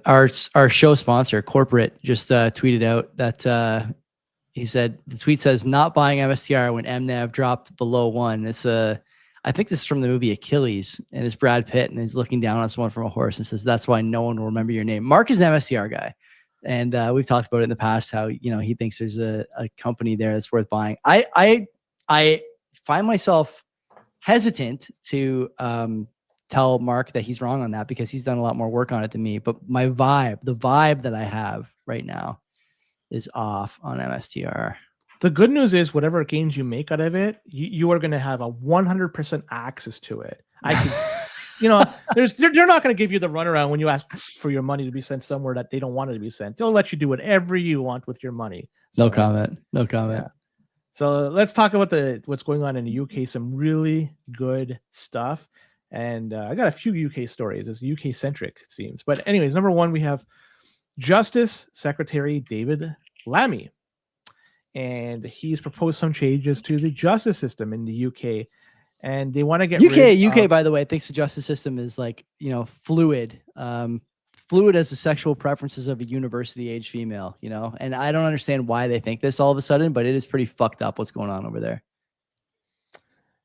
our show sponsor, Corporate, just tweeted out that he said the tweet says not buying MSTR when MNAV dropped below 1. It's I think this is from the movie Achilles, and it's Brad Pitt, and he's looking down on someone from a horse and says, "That's why no one will remember your name." Mark is an MSTR guy, and we've talked about it in the past how he thinks there's a company there that's worth buying. I find myself hesitant to tell Mark that he's wrong on that because he's done a lot more work on it than me. But the vibe that I have right now is off on MSTR. The good news is whatever gains you make out of it, you are going to have a 100% access to it. I can, they're not going to give you the runaround when you ask for your money to be sent somewhere that they don't want it to be sent. They'll let you do whatever you want with your money. So no comment. Yeah. So let's talk about what's going on in the UK. Some really good stuff. And I got a few UK stories. It's UK centric, it seems. But anyways, number one, we have Justice Secretary David Lammy. And he's proposed some changes to the justice system in the UK. And they want to get UK, by the way, thinks the justice system is fluid. Fluid as the sexual preferences of a university-age female, and I don't understand why they think this all of a sudden, but it is pretty fucked up what's going on over there.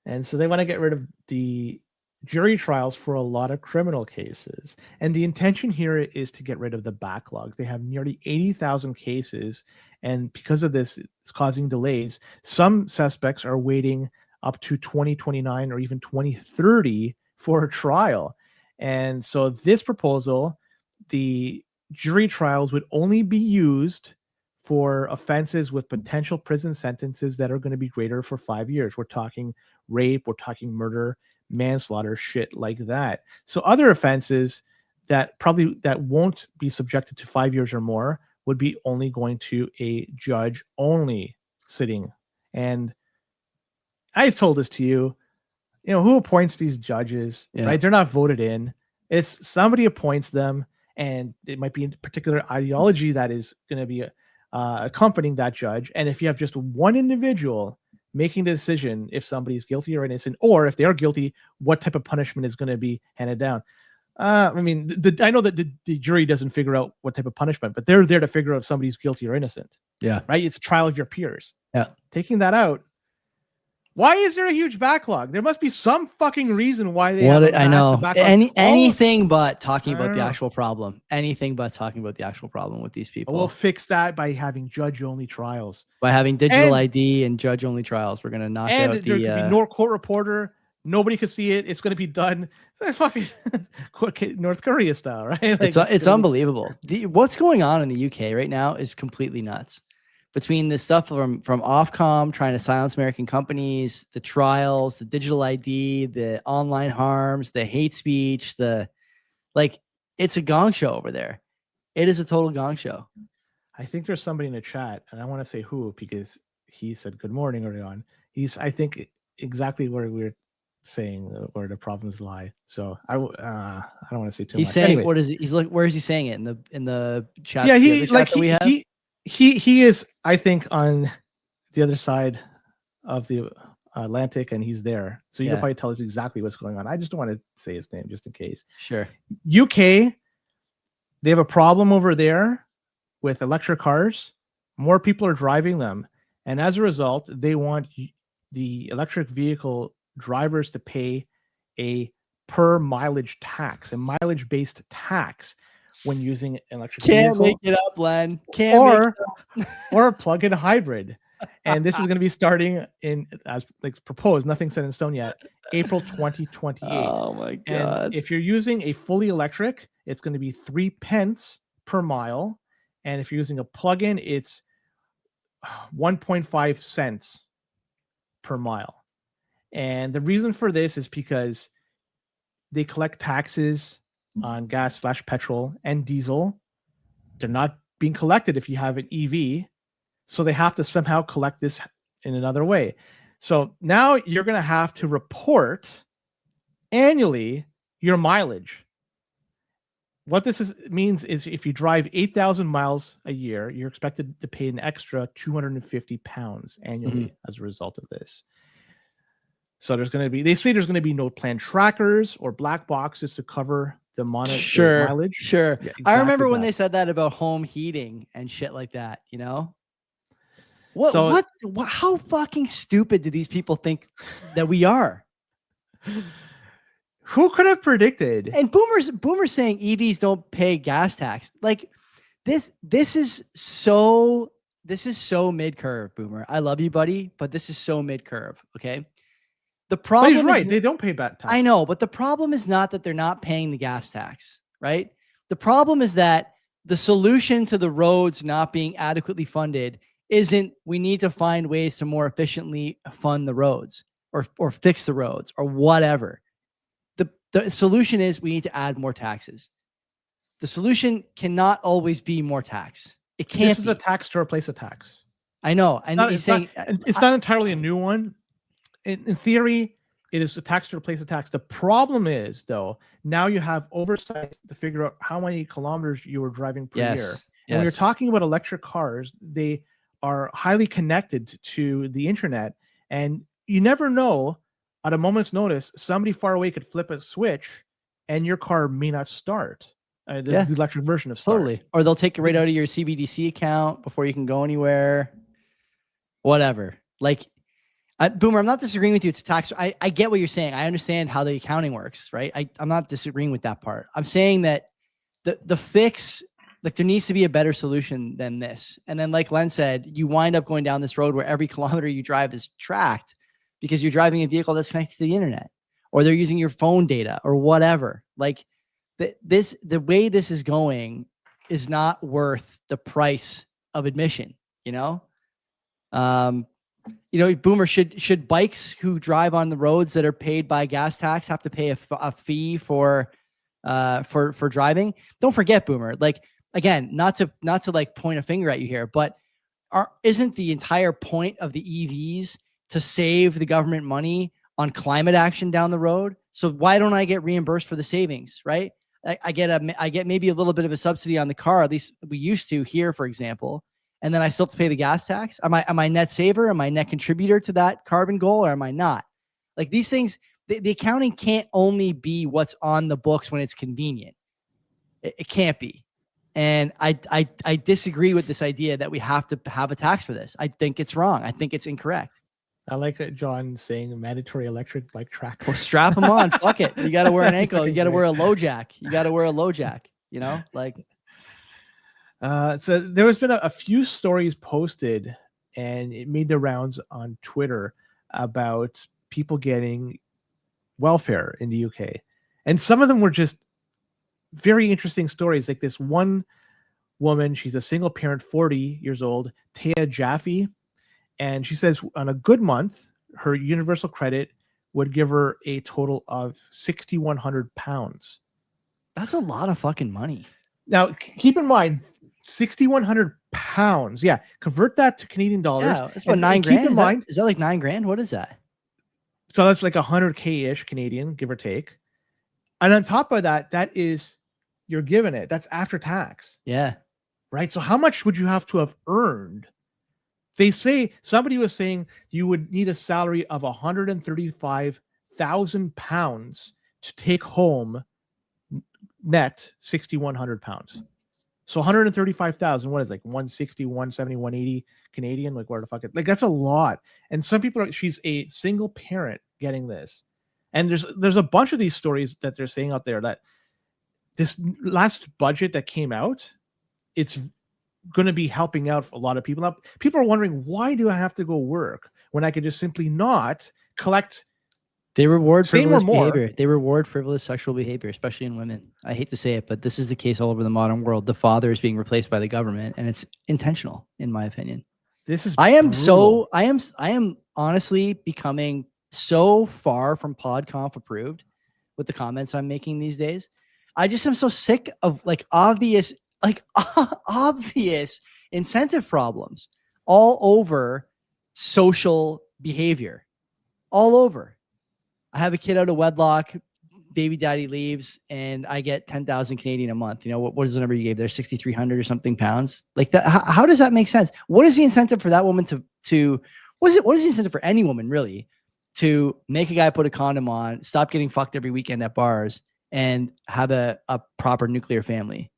And so they want to get rid of the jury trials for a lot of criminal cases. And the intention here is to get rid of the backlog. They have nearly 80,000 cases. And because of this, it's causing delays. Some suspects are waiting up to 2029 or even 2030 for a trial. And so this proposal, the jury trials would only be used for offenses with potential prison sentences that are going to be greater for 5 years. We're talking rape, we're talking murder, manslaughter, shit like that. So other offenses that won't be subjected to 5 years or more would be only going to a judge only sitting. And I told this to you, who appoints these judges, right? They're not voted in. It's somebody appoints them, and it might be a particular ideology that is going to be accompanying that judge. And if you have just one individual making the decision if somebody's guilty or innocent, or if they are guilty, what type of punishment is going to be handed down. I know that the jury doesn't figure out what type of punishment, but they're there to figure out if somebody's guilty or innocent. Yeah. Right? It's a trial of your peers. Yeah. Taking that out. Why is there a huge backlog? There must be some fucking reason why they have a massive backlog. Anything but talking about the actual problem. Anything but talking about the actual problem with these people. We'll fix that by having judge-only trials. By having digital ID and judge-only trials, we're going to knock out there could be no court reporter. Nobody could see it. It's going to be done. It's like fucking North Korea style, right? It's unbelievable. What's going on in the UK right now is completely nuts. Between the stuff from Ofcom trying to silence American companies, the trials, the digital ID, the online harms, the hate speech, it's a gong show over there. It is a total gong show. I think there's somebody in the chat, and I want to say who, because he said good morning early on. He's, I think, exactly where we're saying where the problems lie. So I don't want to say too much. He's saying, anyway. What is it? He's like, where is he saying it in the chat? Yeah, he is, I think, on the other side of the Atlantic, and he's there. So you can probably tell us exactly what's going on. I just don't want to say his name just in case. Sure. UK, they have a problem over there with electric cars. More people are driving them. And as a result, they want the electric vehicle drivers to pay a per mileage tax, a mileage-based tax when using an electric vehicle. Can't make it up, Len. Or a plug-in hybrid. And this is going to be starting in, as proposed, nothing set in stone yet, April 2028. Oh my God. And if you're using a fully electric, it's going to be 3 pence per mile. And if you're using a plug-in, it's 1.5 cents per mile. And the reason for this is because they collect taxes on gas/petrol and diesel. They're not being collected if you have an EV. So they have to somehow collect this in another way. So now you're going to have to report annually your mileage. What this means is if you drive 8,000 miles a year, you're expected to pay an extra 250 pounds annually as a result of this. So they say there's going to be no planned trackers or black boxes to cover the Sure, mileage. sure. Yeah, I remember exactly when that. they said that about home heating and shit like that, you know? So What how fucking stupid do these people think that we are? who could have predicted? And boomers saying EVs don't pay gas tax. Like this is so mid curve, boomer. I love you, buddy, but this is so mid curve. Okay. The But problem he's right. is They don't pay back tax. I know, but the problem is not that they're not paying the gas tax, right? The problem is that the solution to the roads not being adequately funded isn't we need to find ways to more efficiently fund the roads or fix the roads or whatever. The solution is we need to add more taxes. The solution cannot always be more tax. It can't This is be. a tax to replace a tax. I know. And he's saying it's not entirely a new one. In theory, it is a tax to replace a tax. The problem is, though, now you have oversight to figure out how many kilometers you were driving per year. And when you're talking about electric cars, they are highly connected to the internet. And you never know, at a moment's notice, somebody far away could flip a switch and your car may not start. The electric version of start. Totally. Or they'll take it right out of your CBDC account before you can go anywhere. Whatever. Like, Boomer, I'm not disagreeing with you. It's a tax. I get what you're saying. I understand how the accounting works, right? I'm not disagreeing with that part. I'm saying that the fix, like there needs to be a better solution than this. And then like Len said, you wind up going down this road where every kilometer you drive is tracked because you're driving a vehicle that's connected to the internet or they're using your phone data or whatever. Like the way this is going is not worth the price of admission, you know? Boomer, should bikes who drive on the roads that are paid by gas tax have to pay a fee for driving? Don't forget, Boomer. Like again, not to like point a finger at you here, but isn't the entire point of the EVs to save the government money on climate action down the road? So why don't I get reimbursed for the savings? Right? I get maybe a little bit of a subsidy on the car. At least we used to here, for example. And then I still have to pay the gas tax. Am I net saver? Am I net contributor to that carbon goal, or am I not? Like these things, the accounting can't only be what's on the books when it's convenient. It can't be. And I disagree with this idea that we have to have a tax for this. I think it's wrong. I think it's incorrect. I like John saying mandatory electric bike trackers. Well, strap them on. Fuck it. You got to wear an ankle. You got to wear a low jack. You got to wear a low jack. You know, like. So there has been a few stories posted, and it made the rounds on Twitter about people getting welfare in the UK, and some of them were just very interesting stories. Like this one woman, she's a single parent, 40 years old, Taya Jaffe, and she says on a good month, her universal credit would give her a total of £6,100. That's a lot of fucking money. Now, keep in mind, £6,100. Yeah, convert that to Canadian dollars. Yeah, it's about $9,000. Keep in mind, is that like $9,000? What is that? So that's like 100K ish Canadian, give or take. And on top of that, that is you're giving it. That's after tax. Yeah. Right. So how much would you have to have earned? They say somebody was saying you would need a salary of £135,000 to take home net £6,100. So 135,000, what is it, like 160, 170, 180 Canadian? Like where the fuck like that's a lot. And some people are, she's a single parent getting this. And there's a bunch of these stories that they're saying out there that this last budget that came out, it's going to be helping out a lot of people. Now, people are wondering, why do I have to go work when I could just simply not collect? They reward frivolous more. behavior. They reward frivolous sexual behavior, especially in women. I hate to say it, but this is the case all over the modern world. The father is being replaced by the government, and it's intentional, in my opinion. This is I am honestly becoming so far from PodConf approved with the comments I'm making these days. I just am so sick of obvious incentive problems all over social behavior, all over. I have a kid out of wedlock, baby daddy leaves, and I get 10,000 Canadian a month. You know, what is the number you gave there? 6,300 or something pounds. Like that. How does that make sense? What is the incentive for that woman what is the incentive for any woman really to make a guy put a condom on, stop getting fucked every weekend at bars, and have a proper nuclear family.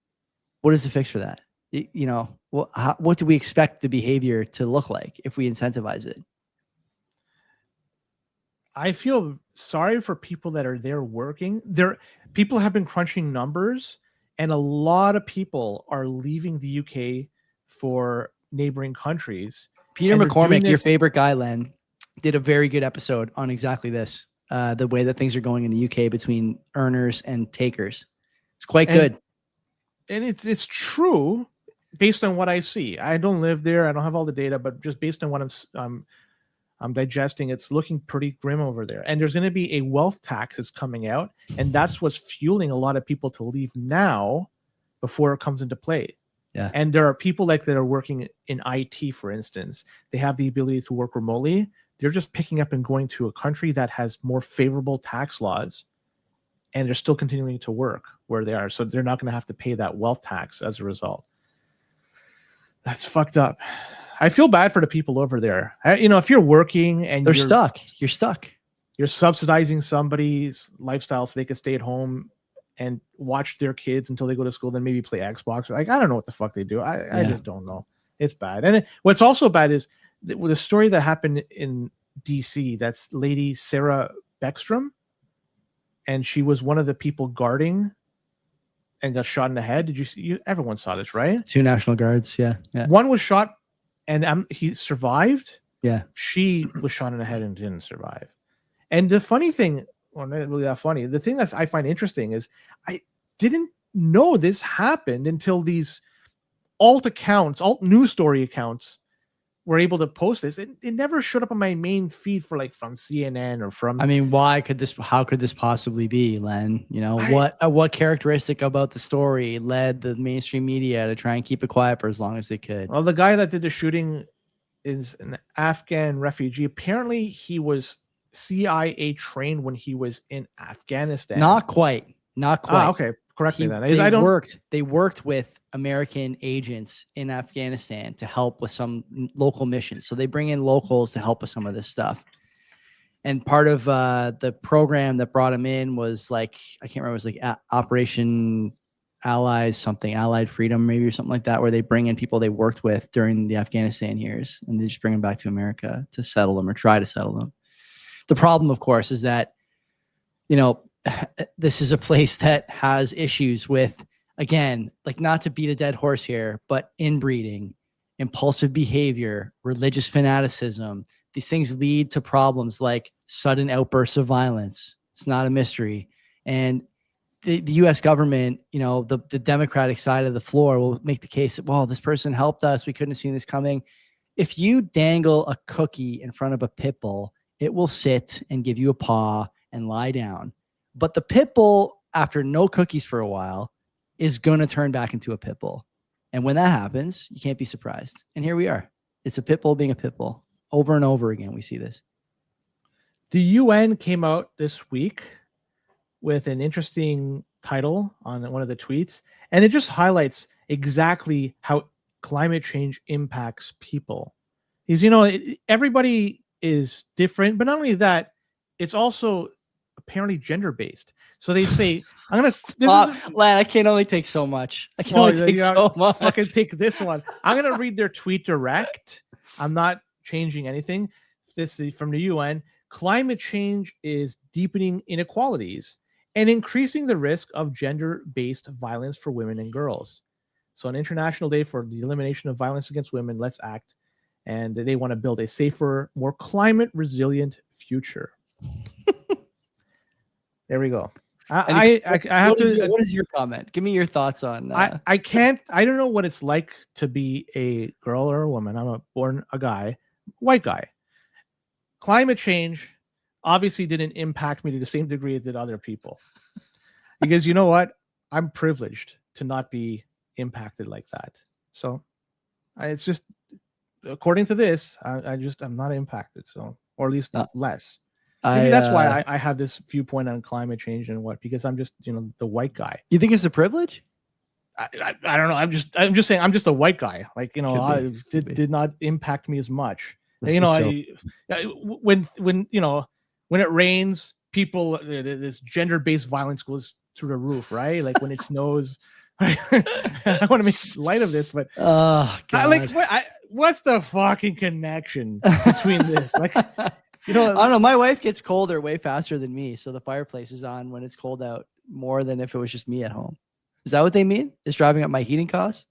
What is the fix for that? You know, what do we expect the behavior to look like if we incentivize it? I feel sorry for people that are there working. People have been crunching numbers, and a lot of people are leaving the UK for neighboring countries. Peter And they're doing McCormick, your this- favorite guy, Len, did a very good episode on exactly this. The way that things are going in the UK between earners and takers. It's quite good. And it's true based on what I see. I don't live there. I don't have all the data, but just based on what I'm digesting, it's looking pretty grim over there. And there's going to be a wealth tax that's coming out, and that's what's fueling a lot of people to leave now before it comes into play. Yeah. And there are people like that are working in IT, for instance. They have the ability to work remotely. They're just picking up and going to a country that has more favorable tax laws, and they're still continuing to work where they are. So they're not going to have to pay that wealth tax as a result. That's fucked up. I feel bad for the people over there. If you're working and you're stuck, you're subsidizing somebody's lifestyle so they can stay at home and watch their kids until they go to school, then maybe play Xbox. Like, I don't know what the fuck they do. I just don't know. It's bad. And what's also bad is the story that happened in DC. That's Lady Sarah Beckstrom, and she was one of the people guarding and got shot in the head. Did you see? Everyone saw this, right? 2 National Guards. Yeah. One was shot, and he survived. Yeah. She was shot in the head and didn't survive. And the funny thing, well, not really that funny. The thing that I find interesting is I didn't know this happened until these alt news story accounts were able to post this. It never showed up on my main feed from CNN or from. I mean, how could this possibly be, Len? You know, what characteristic about the story led the mainstream media to try and keep it quiet for as long as they could? Well, the guy that did the shooting is an Afghan refugee. Apparently, he was CIA trained when he was in Afghanistan. Not quite. Okay, correct me then. They worked with American agents in Afghanistan to help with some local missions. So they bring in locals to help with some of this stuff. And part of the program that brought him in was I can't remember, it was Operation Allied Freedom, maybe, or something like that, where they bring in people they worked with during the Afghanistan years, and they just bring them back to America to settle them or try to settle them. The problem, of course, is that, this is a place that has issues with, again, not to beat a dead horse here, but inbreeding, impulsive behavior, religious fanaticism. These things lead to problems like sudden outbursts of violence. It's not a mystery. And the U.S. government, the Democratic side of the floor will make the case that, well, this person helped us. We couldn't have seen this coming. If you dangle a cookie in front of a pit bull, it will sit and give you a paw and lie down. But the pit bull, after no cookies for a while, is going to turn back into a pit bull. And when that happens, you can't be surprised. And here we are. It's a pit bull being a pit bull. Over and over again, we see this. The UN came out this week with an interesting title on one of the tweets, and it just highlights exactly how climate change impacts people. Everybody is different, but not only that, it's also apparently gender-based. So they say, Lad, I can only take so much. I can only take so much. Fucking take this one. I'm going to read their tweet direct. I'm not changing anything. This is from the UN. Climate change is deepening inequalities and increasing the risk of gender-based violence for women and girls. So an International Day for the Elimination of Violence Against Women, let's act. And they want to build a safer, more climate-resilient future. There we go. I have to. What is your comment? Give me your thoughts on. I can't. I don't know what it's like to be a girl or a woman. I'm born a guy, white guy. Climate change obviously didn't impact me to the same degree it did other people, because you know what? I'm privileged to not be impacted like that. So, it's just, according to this, I'm not impacted. So, or at least less. Maybe that's why I have this viewpoint on climate change and because I'm just, the white guy. You think it's a privilege? I don't know. I'm just saying I'm just a white guy. It did not impact me as much. When it rains, people, this gender-based violence goes through the roof, right? Like when it snows. I don't want to make light of this, but Oh God. what's the fucking connection between this? Like, you know, I don't know. My wife gets colder way faster than me, so the fireplace is on when it's cold out more than if it was just me at home. Is that what they mean? Is driving up my heating costs?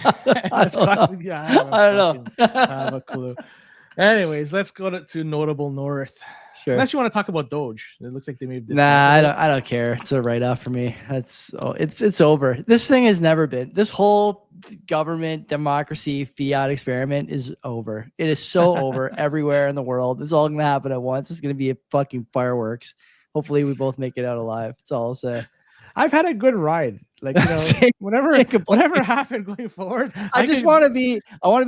I don't know. Yeah, I don't know. I have a clue. Anyways, let's go to notable north. Sure. Unless you want to talk about Doge, it looks like they made this. Nah, I don't care. It's a write off for me. It's over. This thing has never been. This whole government democracy fiat experiment is over. It is so over everywhere in the world. It's all gonna happen at once. It's gonna be a fucking fireworks. Hopefully, we both make it out alive. That's all I'll say. I've had a good ride. Like, you know, whatever happened going forward, I want to be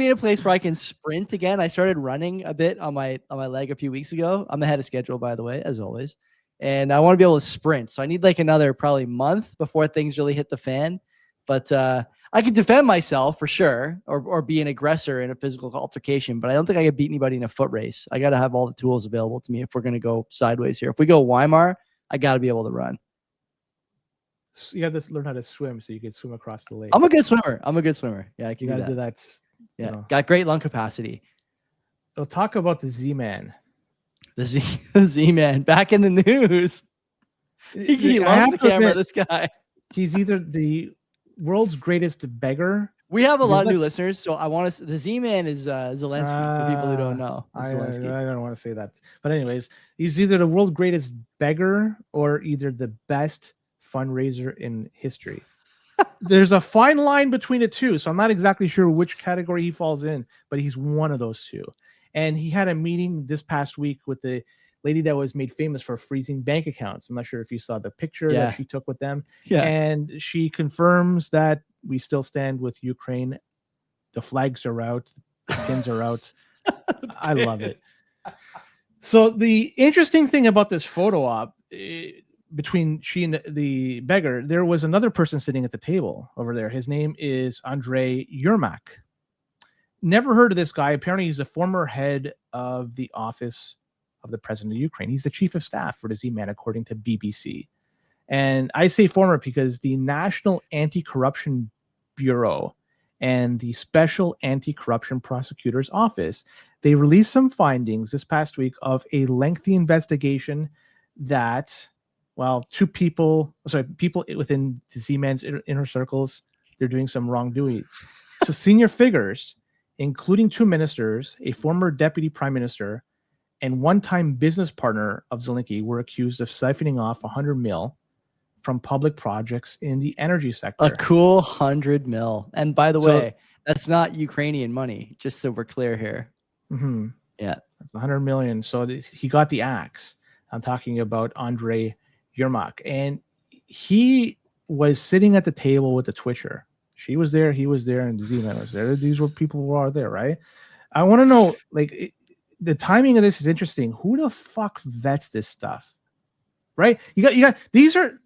in a place where I can sprint again. I started running a bit on my leg a few weeks ago. I'm ahead of schedule, by the way, as always. And I want to be able to sprint. So I need like another probably month before things really hit the fan. But I can defend myself for sure, or be an aggressor in a physical altercation. But I don't think I could beat anybody in a foot race. I got to have all the tools available to me if we're going to go sideways here. If we go Weimar, I got to be able to run. You have to learn how to swim so you can swim across the lake. I'm a good swimmer. Yeah, I can do that. Yeah, got great lung capacity. We'll talk about the Z-Man. The Z-Man back in the news. He loves the camera. This guy. He's either the world's greatest beggar. We have a lot of new listeners, so I want to. The Z-Man is Zelensky for people who don't know. I don't want to say that, but anyways, he's either the world's greatest beggar or either the best fundraiser in history. There's a fine line between the two, so I'm not exactly sure which category he falls in, but he's one of those two. And he had a meeting this past week with the lady that was made famous for freezing bank accounts. I'm not sure if you saw the picture that she took with them. Yeah. And she confirms that we still stand with Ukraine. The flags are out, the pins are out. I love it. So the interesting thing about this photo op, between she and the beggar, there was another person sitting at the table over there. His name is Andrei Yermak. Never heard of this guy. Apparently, he's a former head of the office of the president of Ukraine. He's the chief of staff for the Z-Man, according to BBC. And I say former because the National Anti-Corruption Bureau and the Special Anti-Corruption Prosecutor's Office, they released some findings this past week of a lengthy investigation that, well, people within the Z-Man's inner circles, they're doing some wrongdoings. So senior figures, including 2 ministers, a former deputy prime minister, and one-time business partner of Zelensky, were accused of siphoning off 100 mil from public projects in the energy sector. A cool 100 mil. And by the way, that's not Ukrainian money, just so we're clear here. Mm-hmm. Yeah. That's 100 million. So he got the axe. I'm talking about Andrei Yermak. And he was sitting at the table with the Twitcher. She was there, he was there, and the Z-Man was there. These were people who are there, right? I want to know, the timing of this is interesting. Who the fuck vets this stuff? Right? You got these are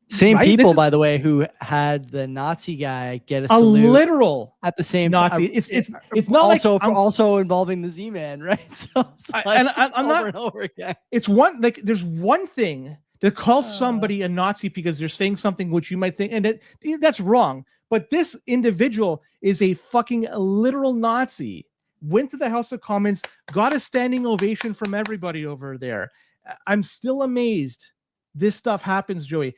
same people, by the way, who had the Nazi guy get a salute literal at the same Nazi. time. It's not also involving the Z-Man, right? So I'm not over again. It's one there's one thing to call somebody a Nazi because they're saying something which you might think, and that's wrong. But this individual is a fucking literal Nazi. Went to the House of Commons, got a standing ovation from everybody over there. I'm still amazed this stuff happens, Joey.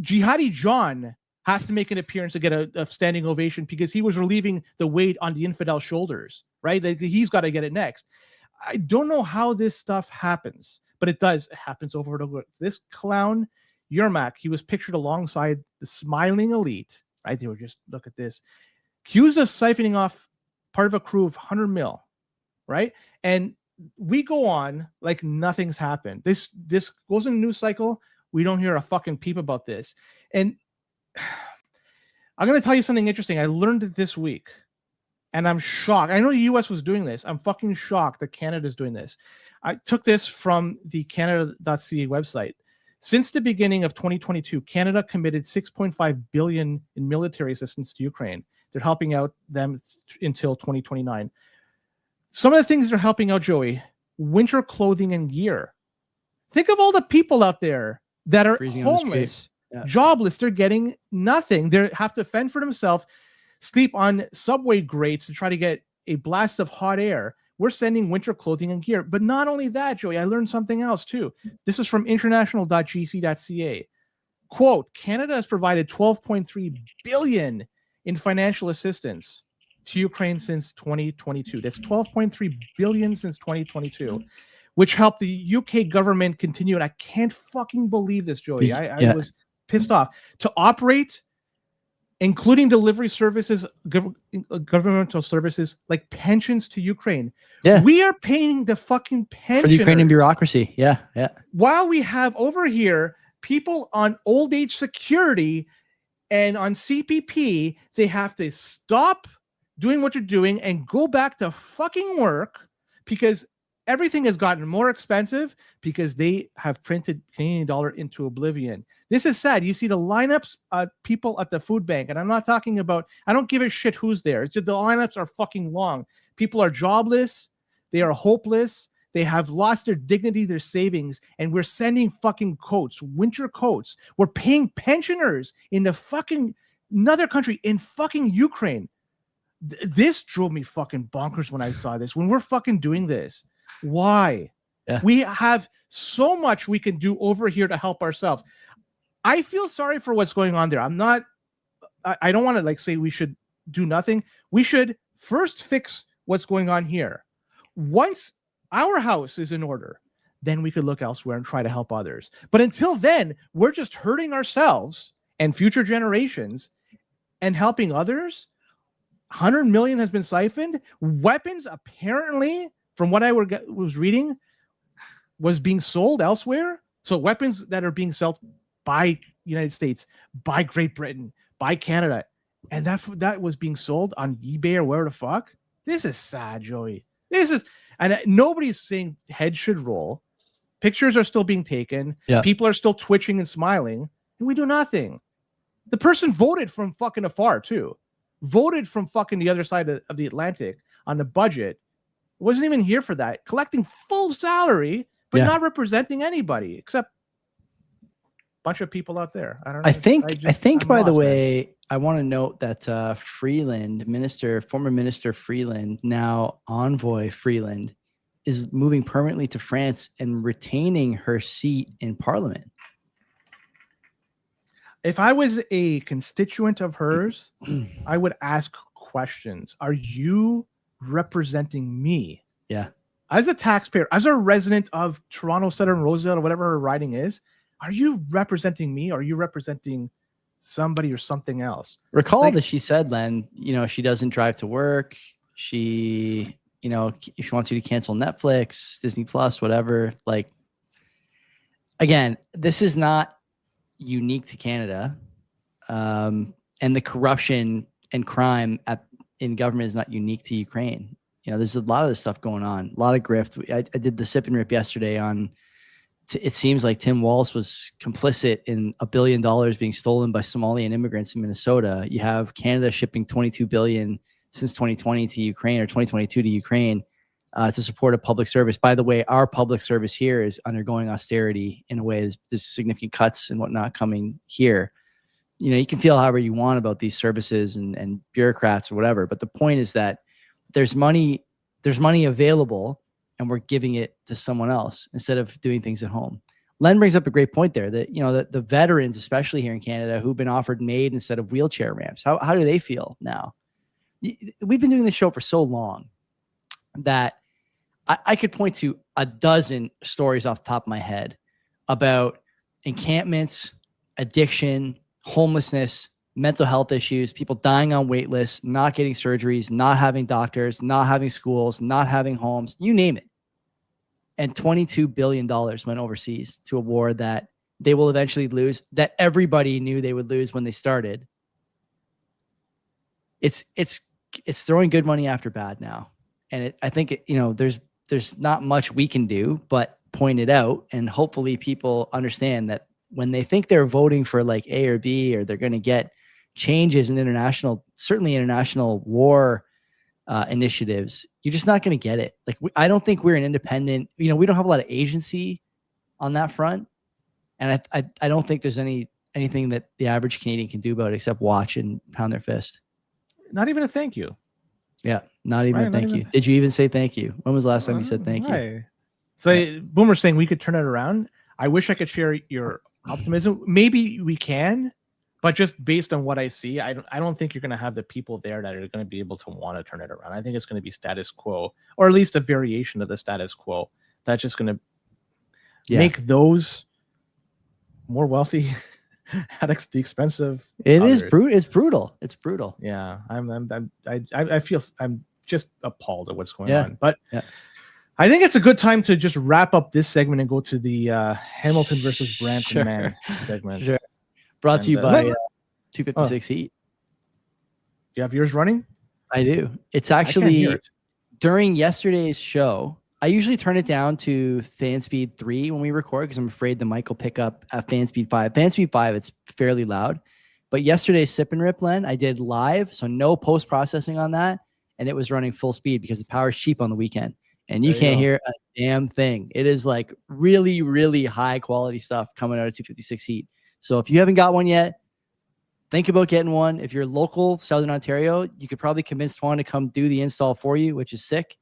Jihadi John has to make an appearance to get a standing ovation because he was relieving the weight on the infidel shoulders, right? He's got to get it next. I don't know how this stuff happens, but it does. It happens over and over. This clown, Yermak, he was pictured alongside the smiling elite, right? They were just, look at this, accused of siphoning off part of a crew of 100 mil, right? And we go on like nothing's happened. This goes in a news cycle. We don't hear a fucking peep about this. And I'm going to tell you something interesting. I learned it this week, and I'm shocked. I know the U.S. was doing this. I'm fucking shocked that Canada's doing this. I took this from the Canada.ca website. Since the beginning of 2022, Canada committed $6.5 billion in military assistance to Ukraine. They're helping out them until 2029. Some of the things they're helping out, Joey, winter clothing and gear. Think of all the people out there that are Freezing on the street. homeless, Yeah. jobless. They're getting nothing. They have to fend for themselves, sleep on subway grates to try to get a blast of hot air. We're sending winter clothing and gear. But not only that, Joey, I learned something else too. This is from international.gc.ca. Quote, Canada has provided 12.3 billion in financial assistance to Ukraine since 2022. That's 12.3 billion since 2022, which helped the UK government continue. And I can't fucking believe this, Joey. I was pissed off to operate, including delivery services, governmental services like pensions to Ukraine. Yeah. We are paying the fucking pension for the Ukrainian bureaucracy. Yeah. Yeah. While we have over here people on old age security and on CBP, they have to stop doing what they're doing and go back to fucking work because everything has gotten more expensive because they have printed Canadian dollar into oblivion. This is sad. You see the lineups, people at the food bank, and I'm not talking about, I don't give a shit who's there. It's just the lineups are fucking long. People are jobless. They are hopeless. They have lost their dignity, their savings, and we're sending fucking coats, winter coats. We're paying pensioners in the fucking another country in fucking Ukraine. This drove me fucking bonkers when I saw this. When we're fucking doing this, why? Yeah. We have so much we can do over here to help ourselves. I feel sorry for what's going on there. I don't want to like say we should do nothing. We should first fix what's going on here. Once our house is in order, then we could look elsewhere and try to help others. But until then, we're just hurting ourselves and future generations and helping others. 100 million has been siphoned. Weapons, apparently, from what I was reading, was being sold elsewhere. So weapons that are being sold by United States, by Great Britain, by Canada, and that was being sold on eBay or where the fuck. This is sad, Joey. This is, and nobody's saying heads should roll. Pictures are still being taken. Yeah. People are still twitching and smiling, and we do nothing. The person voted from fucking afar too. Voted from fucking the other side of the Atlantic on the budget. Wasn't even here for that. Collecting full salary, but not representing anybody except bunch of people out there. I don't know. I think by the way, I want to note that Freeland, former minister Freeland, now envoy Freeland, is moving permanently to France and retaining her seat in Parliament. If I was a constituent of hers, I would ask questions. Are you representing me? Yeah. As a taxpayer, as a resident of Toronto, Southern Rosedale, or whatever her riding is, are you representing me? Or are you representing somebody or something else? Recall that she said, Len, she doesn't drive to work. She, if she wants you to cancel Netflix, Disney Plus, whatever. Like, again, this is not unique to Canada. And the corruption and crime in government is not unique to Ukraine. There's a lot of this stuff going on, a lot of grift. I did the sip and rip yesterday on, it seems like Tim Walz was complicit in $1 billion being stolen by Somalian immigrants in Minnesota. You have Canada shipping $22 billion since 2020 to Ukraine, or 2022 to Ukraine, to support a public service. By the way, our public service here is undergoing austerity in a way. There's significant cuts and whatnot coming here. You can feel however you want about these services and bureaucrats or whatever, but the point is that there's money available, and we're giving it to someone else instead of doing things at home. Len brings up a great point there that, the veterans, especially here in Canada, who've been offered MAID instead of wheelchair ramps, how do they feel now? We've been doing this show for so long that I could point to a dozen stories off the top of my head about encampments, addiction, homelessness, mental health issues, people dying on wait lists, not getting surgeries, not having doctors, not having schools, not having homes, you name it. And $22 billion went overseas to a war that they will eventually lose, that everybody knew they would lose when they started. It's throwing good money after bad now. And I think there's not much we can do but point it out, and hopefully people understand that when they think they're voting for like A or B, or they're going to get changes in international war initiatives, you're just not going to get it. Like, I don't think we're an independent, we don't have a lot of agency on that front. And I don't think there's anything that the average Canadian can do about it except watch and pound their fist. Not even a thank you. Yeah, not even a thank you. Did you even say thank you? When was the last time you said thank you? So Boomer's saying we could turn it around. I wish I could share your optimism. Maybe we can, but just based on what I see, I don't think you're going to have the people there that are going to be able to want to turn it around. I think it's going to be status quo, or at least a variation of the status quo. That's just going to make those more wealthy at the expense of others. It's brutal. It's brutal. Yeah, I feel I'm just appalled at what's going on. But I think it's a good time to just wrap up this segment and go to the Hamilton versus Brampton man segment. Sure. Brought to you by 256 Heat. Do you have yours running? I do. It's actually during yesterday's show. I usually turn it down to fan speed 3 when we record because I'm afraid the mic will pick up at fan speed 5. Fan speed 5, it's fairly loud. But yesterday's Sip and Rip blend, I did live, so no post-processing on that, and it was running full speed because the power is cheap on the weekend, and you can't hear a damn thing. It is like really, really high-quality stuff coming out of 256 Heat. So if you haven't got one yet, think about getting one. If you're local, Southern Ontario, you could probably convince Twan to come do the install for you, which is sick.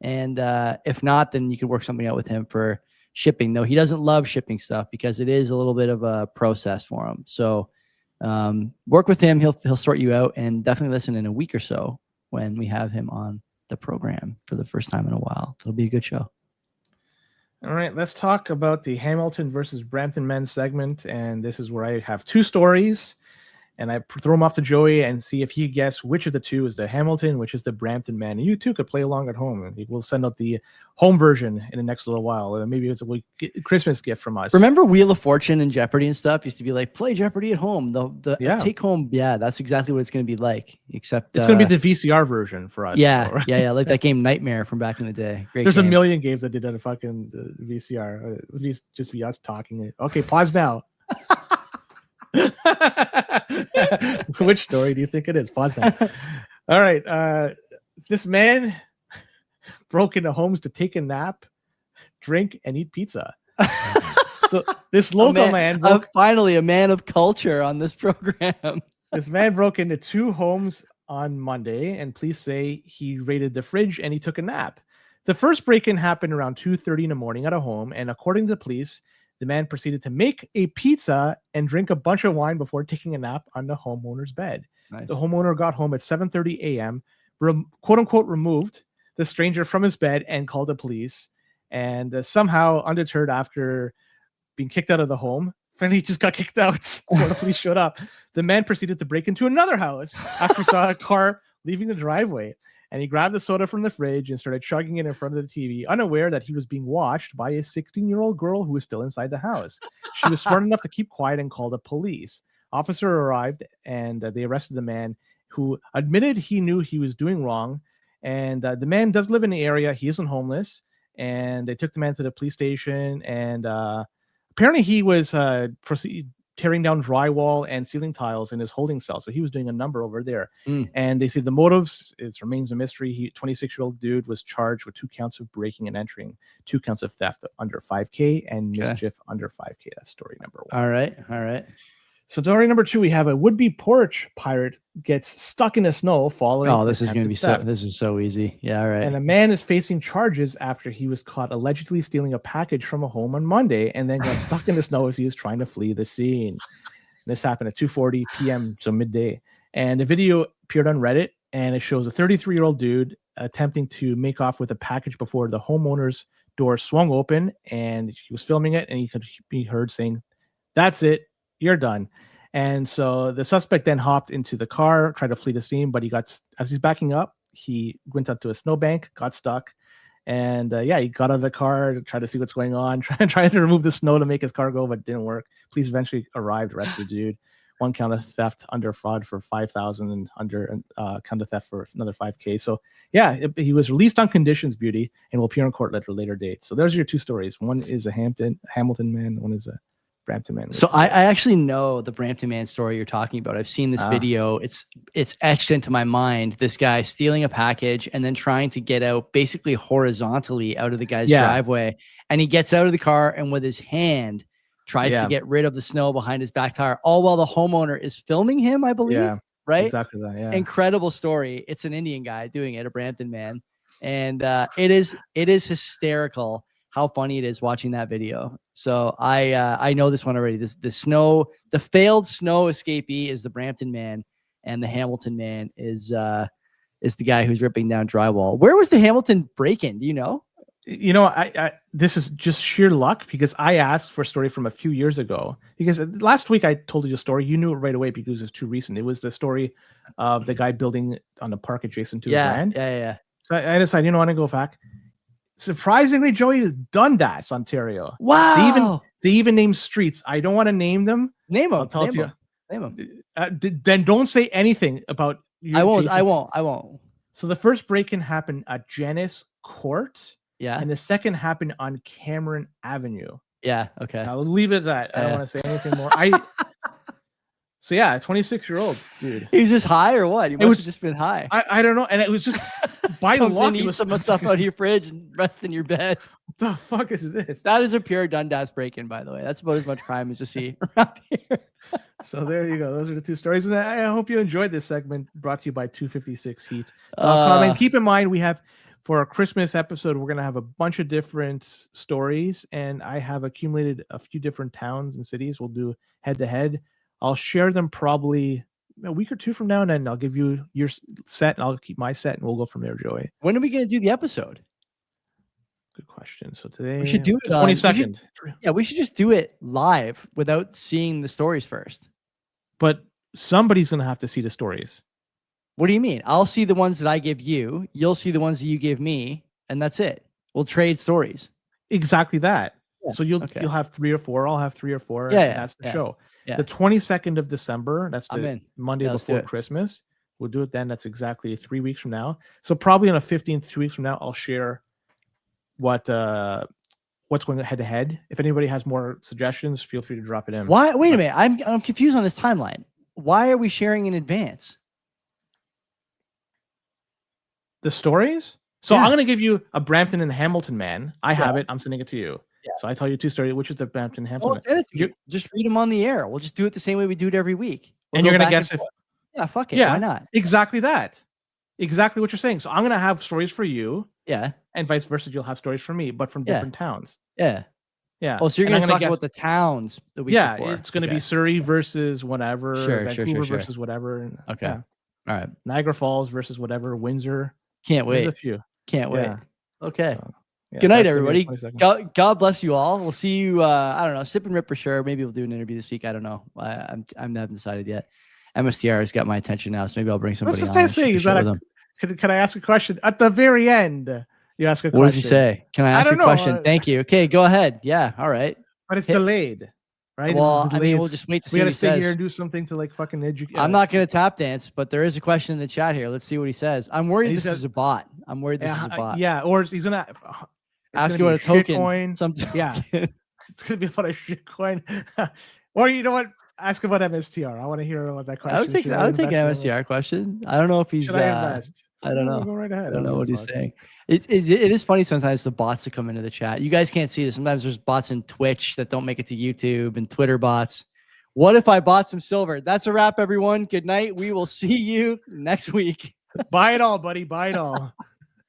And if not, then you can work something out with him for shipping, though he doesn't love shipping stuff because it is a little bit of a process for him. So work with him. He'll sort you out, and definitely listen in a week or so when we have him on the program for the first time in a while. It'll be a good show. All right, let's talk about the Hamilton versus Brampton men segment. And this is where I have 2 stories. And I throw them off to Joey and see if he guess which of the 2 is the Hamilton, which is the Brampton man. And you too could play along at home. And we'll send out the home version in the next little while. Maybe it's a Christmas gift from us. Remember Wheel of Fortune and Jeopardy and stuff? Used to be like, play Jeopardy at home. The take home. Yeah, that's exactly what it's going to be like. Except it's going to be the VCR version for us. Yeah, yeah, like that game Nightmare from back in the day. Great. There's a million games that did on a fucking VCR. It would just be us talking. Okay, pause now. Which story do you think it is? Pause now. All right. This man broke into homes to take a nap, drink, and eat pizza. So this local man finally a man of culture on this program. This man broke into 2 homes on Monday, and police say he raided the fridge and he took a nap. The first break-in happened around 2:30 in the morning at a home, and according to the police, the man proceeded to make a pizza and drink a bunch of wine before taking a nap on the homeowner's bed. Nice. The homeowner got home at 7:30 a.m., quote-unquote removed the stranger from his bed and called the police. And somehow, undeterred after being kicked out of the home, finally just got kicked out when the police showed up. The man proceeded to break into another house after he saw a car leaving the driveway. And he grabbed the soda from the fridge and started chugging it in front of the TV, unaware that he was being watched by a 16-year-old girl who was still inside the house. She was smart enough to keep quiet and call the police. Officer arrived, and they arrested the man, who admitted he knew he was doing wrong. And the man does live in the area. He isn't homeless. And they took the man to the police station. And apparently he was tearing down drywall and ceiling tiles in his holding cell. So he was doing a number over there. And they say the motives, it remains a mystery. 26-year-old dude was charged with 2 counts of breaking and entering, 2 counts of theft under $5,000 and mischief under $5,000. That's story number 1. All right. So story number 2, we have a would-be porch pirate gets stuck in the snow following. Oh, this is going to be this is so easy. Yeah, all right. And a man is facing charges after he was caught allegedly stealing a package from a home on Monday and then got stuck in the snow as he was trying to flee the scene. And this happened at 2:40 p.m., so midday. And the video appeared on Reddit, and it shows a 33-year-old dude attempting to make off with a package before the homeowner's door swung open, and he was filming it, and he could be heard saying, "That's it. You're done." And so the suspect then hopped into the car, tried to flee the scene, but as he's backing up, he went up to a snowbank, got stuck. And he got out of the car to try to see what's going on, trying to remove the snow to make his car go, but it didn't work. Police eventually arrived, arrested the dude. 1 count of theft under fraud for $5,000 and under count of theft for another $5,000. So he was released on conditions, Beauty, and will appear in court at a later date. So there's your 2 stories. One is a Hamilton man, one is a Brampton man. So I actually know the Brampton man story you're talking about. I've seen this video. It's etched into my mind. This guy stealing a package and then trying to get out basically horizontally out of the guy's driveway. And he gets out of the car and with his hand tries Yeah. to get rid of the snow behind his back tire, all while the homeowner is filming him, I believe. Yeah, right? exactly that. Yeah. Incredible story. It's an Indian guy doing it, a Brampton man. And it is hysterical how funny it is watching that video. So I know this one already. The failed snow escapee is the Brampton man, and the Hamilton man is the guy who's ripping down drywall. Where was the Hamilton break-in? Do you know? You know, I this is just sheer luck because I asked for a story from a few years ago. Because last week I told you a story, you knew it right away because it's too recent. It was the story of the guy building on the park adjacent to his land. Yeah. So I decided, you know, I want to go back. Surprisingly, Joey, is Dundas, Ontario. Wow. They even name streets. I don't want to name them. Name them. I'll tell you. Name them. Then don't say anything about. I won't. So the first break-in happened at Janice Court. Yeah. And the second happened on Cameron Avenue. Yeah. Okay. I'll leave it at that. I don't want to say anything more. So yeah, 26-year-old dude. He's just high or what? He must have just been high. I don't know. And it was just by luck. Eat some stuff out of your fridge and rest in your bed. What the fuck is this? That is a pure Dundas break-in, by the way. That's about as much crime as you see around here. So there you go. Those are the two stories. And I hope you enjoyed this segment brought to you by 256heat.com. And keep in mind, we have for our Christmas episode, we're going to have a bunch of different stories. And I have accumulated a few different towns and cities. We'll do head-to-head. I'll share them probably a week or two from now, and then I'll give you your set, and I'll keep my set, and we'll go from there, Joey. When are we going to do the episode? Good question. So today, we should do it 22nd. We should just do it live without seeing the stories first. But somebody's going to have to see the stories. What do you mean? I'll see the ones that I give you. You'll see the ones that you give me, and that's it. We'll trade stories. Exactly that. Yeah. So you'll have 3 or 4. I'll have 3 or 4. Yeah, and that's the show. Yeah. The 22nd of December. That's the Monday before Christmas. We'll do it then. That's exactly 3 weeks from now. So probably on the 15th, 2 weeks from now, I'll share what's going head to head. If anybody has more suggestions, feel free to drop it in. Why? Wait a minute. I'm confused on this timeline. Why are we sharing in advance? The stories? So I'm going to give you a Brampton and Hamilton man. I have it. I'm sending it to you. Yeah. So I tell you 2 stories. Which is the Brampton Hamilton man? Just read them on the air. We'll just do it the same way we do it every week. And you're going to guess if... Yeah, fuck it. Yeah, why not? Exactly that. Exactly what you're saying. So I'm going to have stories for you. Yeah. And vice versa. You'll have stories for me, but from different towns. Yeah. Yeah. Oh, so you're going to talk about the towns the week before. It's going to be Surrey versus whatever. Vancouver versus whatever. Okay. Yeah. All right. Niagara Falls versus whatever. Windsor. Can't wait. There's a few. Can't wait. Okay. So, good night, everybody. God bless you all. We'll see you. I don't know. Sip and rip for sure. Maybe we'll do an interview this week. I don't know. I haven't decided yet. MSTR has got my attention now, so maybe I'll bring somebody on. What's this guy saying? Can I ask a question at the very end? You ask a question. What does he say? Can I ask a question? Thank you. Okay, go ahead. Yeah. All right. But it's delayed. Right? Well, I mean, we'll just wait to see. We gotta stay here and do something to like fucking educate. I'm not gonna tap dance, but there is a question in the chat here. Let's see what he says. I'm worried this is a bot. I'm worried this is a bot. Yeah, or he's gonna ask about a token. Coin. Yeah, it's gonna be about a shit coin. Or you know what? Ask about MSTR. I want to hear about that question. I would take an MSTR question. I don't know if he's. Should I invest? I don't know. Go right ahead. I don't know what he's saying. It is funny sometimes the bots that come into the chat. You guys can't see this. Sometimes there's bots in Twitch that don't make it to YouTube and Twitter bots. What if I bought some silver? That's a wrap, everyone. Good night. We will see you next week. Buy it all, buddy. Buy it all.